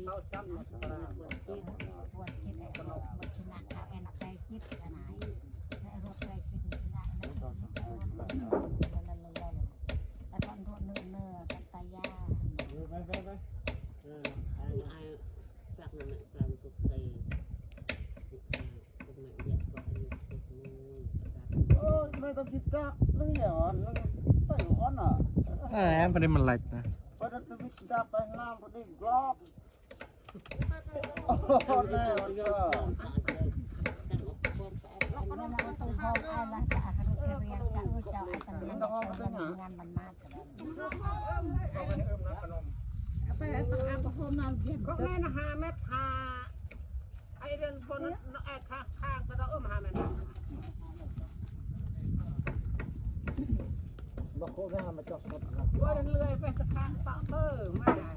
เขาจำนะปวดจิตไอ้รถมันชนะเขาแอนใจจิตอะไรไอ้รถใจจิตชนะนั่นแล้วแต่ตอนรถเนื้อกันตายาไปไอ้จากนั้นการฝึกเตะเป็นแบบเยอะกว่าอยู่ตึกนู้น ไม่ต้องคิดจักนี่เหรอตั้งอ่อนอ่ะประเด็นมันไหลนะ พอจะวิจารณ์ตั้งน้ำพอดีกรอบโอ้แน่มันก็แล้วเราต้องห้องอะไรจะอาการเรียนจะเจ้าไอ้ตันยังงานมันมากกันไปต้องอาบน้ำน้ำเย็นก็แม่นะ5 เมตรไอเดินบนไอ้ข้างก็ต้อง5 เมตรบอกโคหน้ามาจอดสดว่าเรื่อยไปสักข้างต่อเตอร์ไม่ได้